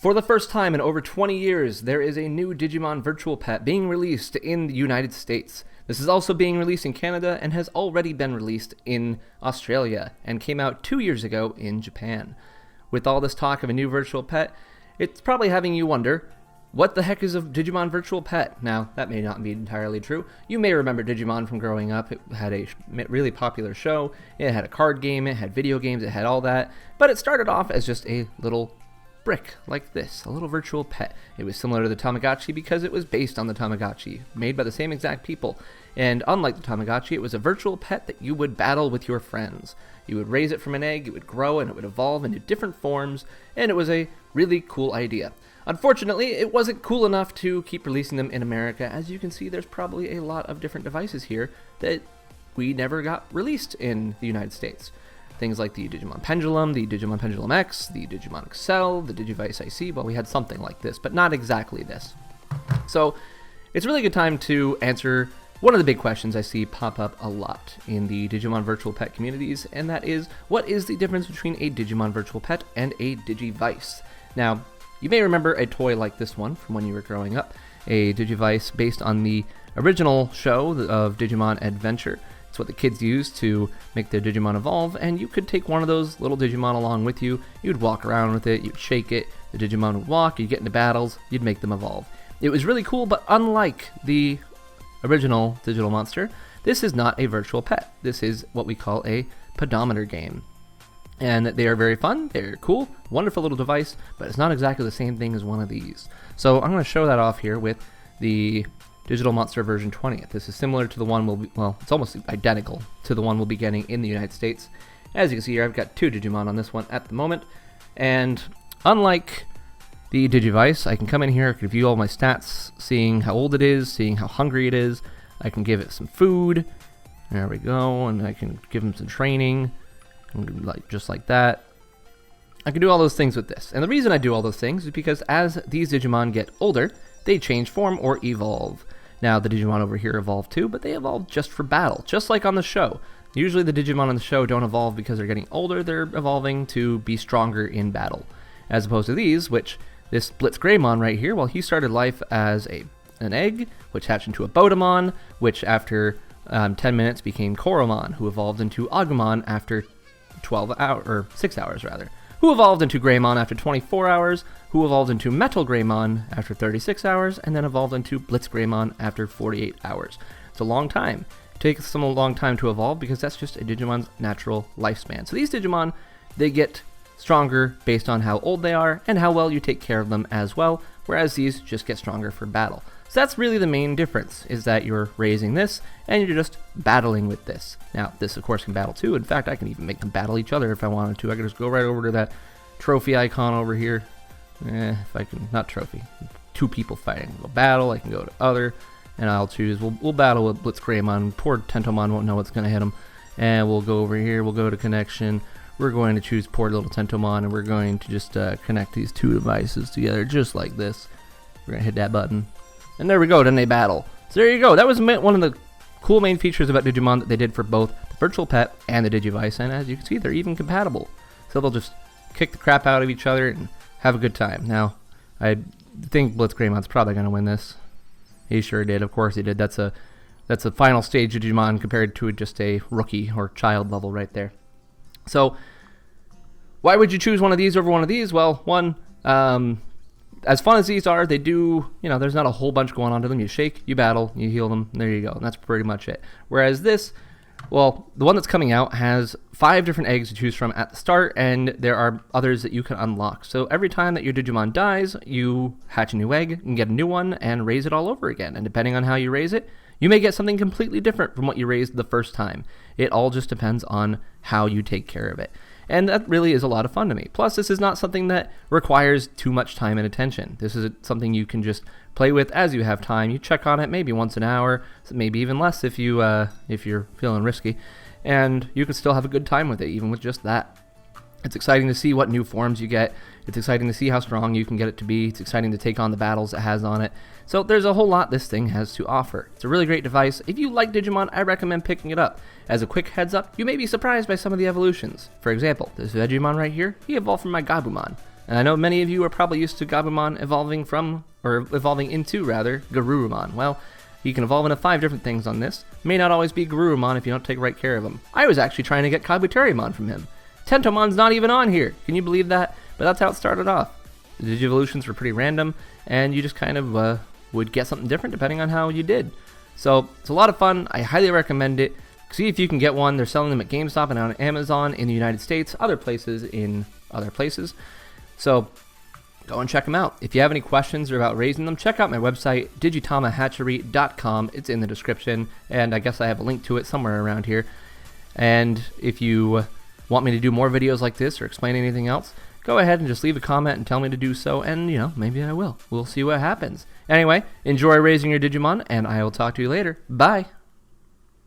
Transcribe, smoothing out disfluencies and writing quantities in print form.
For the first time in over 20 years, there is a new Digimon Virtual Pet being released in the United States. This is also being released in Canada and has already been released in Australia and came out 2 years ago in Japan. With all this talk of a new virtual pet, it's probably having you wonder, what the heck is a Digimon Virtual Pet? Now, that may not be entirely true. You may remember Digimon from growing up. It had a really popular show. It had a card game. It had video games. It had all that. But it started off as just a little brick like this, a little virtual pet. It was similar to the Tamagotchi because it was based on the Tamagotchi, made by the same exact people. And unlike the Tamagotchi, it was a virtual pet that you would battle with your friends. You would raise it from an egg, it would grow, and it would evolve into different forms, and it was a really cool idea. Unfortunately, it wasn't cool enough to keep releasing them in America. As you can see, there's probably a lot of different devices here that we never got released in the United States. Things like the Digimon Pendulum, the Digimon Pendulum X, the Digimon Excel, the Digivice IC. Well, we had something like this, but not exactly this. So it's a really good time to answer one of the big questions I see pop up a lot in the Digimon Virtual Pet communities, and that is, what is the difference between a Digimon Virtual Pet and a Digivice? Now, you may remember a toy like this one from when you were growing up, a Digivice based on the original show of Digimon Adventure. It's what the kids used to make their Digimon evolve, and you could take one of those little Digimon along with you. You'd walk around with it, you'd shake it, the Digimon would walk, you'd get into battles, you'd make them evolve. It was really cool, but unlike the original digital monster, this is not a virtual pet. This is what we call a pedometer game. And they are very fun, they're cool, wonderful little device, but it's not exactly the same thing as one of these. So I'm going to show that off here with the Digital Monster version 20th. This is similar to the one it's almost identical to the one we'll be getting in the United States. As you can see here, I've got two Digimon on this one at the moment, and unlike the Digivice, I can come in here, I can view all my stats, seeing how old it is, seeing how hungry it is. I can give it some food, there we go, and I can give him some training, just like that. I can do all those things with this, and the reason I do all those things is because as these Digimon get older, they change form or evolve. Now, the Digimon over here evolve too, but they evolve just for battle, just like on the show. Usually the Digimon on the show don't evolve because they're getting older, they're evolving to be stronger in battle. As opposed to these, which this Blitzgreymon right here, well, he started life as an egg, which hatched into a Bodemon, which after 10 minutes became Koromon, who evolved into Agumon after 6 hours rather. Who evolved into Greymon after 24 hours, who evolved into Metal Greymon after 36 hours, and then evolved into Blitzgreymon after 48 hours. It's a long time. It takes them a long time to evolve because that's just a Digimon's natural lifespan. So these Digimon, they get stronger based on how old they are and how well you take care of them as well, whereas these just get stronger for battle. So that's really the main difference, is that you're raising this and you're just battling with this. Now, this of course can battle too. In fact, I can even make them battle each other if I wanted to. I could just go right over to that trophy icon over here. If I can, not trophy, two people fighting. Go battle, I can go to other, and I'll choose, we'll battle with Blitzgreymon. Poor Tentomon won't know what's going to hit him. And we'll go over here, we'll go to connection. We're going to choose poor little Tentomon, and we're going to just connect these two devices together just like this. We're going to hit that button. And there we go, then they battle. So there you go. That was one of the cool main features about Digimon that they did for both the Virtual Pet and the Digivice. And as you can see, they're even compatible. So they'll just kick the crap out of each other and have a good time. Now, I think Blitzgreymon's probably going to win this. He sure did. Of course he did. That's a final stage Digimon compared to just a rookie or child level right there. So, why would you choose one of these over one of these? Well, one, as fun as these are, they do, there's not a whole bunch going on to them. You shake, you battle, you heal them, and there you go. And that's pretty much it. Whereas this, well, the one that's coming out has 5 different eggs to choose from at the start, and there are others that you can unlock. So every time that your Digimon dies, you hatch a new egg and get a new one and raise it all over again. And depending on how you raise it, you may get something completely different from what you raised the first time. It all just depends on how you take care of it. And that really is a lot of fun to me. Plus, this is not something that requires too much time and attention. This is something you can just play with as you have time. You check on it maybe once an hour, maybe even less if you're feeling risky, and you can still have a good time with it, even with just that. It's exciting to see what new forms you get. It's exciting to see how strong you can get it to be. It's exciting to take on the battles it has on it. So there's a whole lot this thing has to offer. It's a really great device. If you like Digimon, I recommend picking it up. As a quick heads up, you may be surprised by some of the evolutions. For example, this Vegemon right here, he evolved from my Gabumon. And I know many of you are probably used to Gabumon evolving into Garurumon. Well, you can evolve into 5 different things on this. May not always be Garurumon if you don't take right care of him. I was actually trying to get Kabuterimon from him. Tentomon's not even on here. Can you believe that? But that's how it started off. The Digivolutions were pretty random, and you just kind of would get something different depending on how you did. So it's a lot of fun. I highly recommend it. See if you can get one. They're selling them at GameStop and on Amazon in the United States, other places in other places. So go and check them out. If you have any questions or about raising them, check out my website, digitamahatchery.com. It's in the description, and I guess I have a link to it somewhere around here. And if you want me to do more videos like this or explain anything else, go ahead and just leave a comment and tell me to do so, and, maybe I will. We'll see what happens. Anyway, enjoy raising your Digimon, and I will talk to you later. Bye!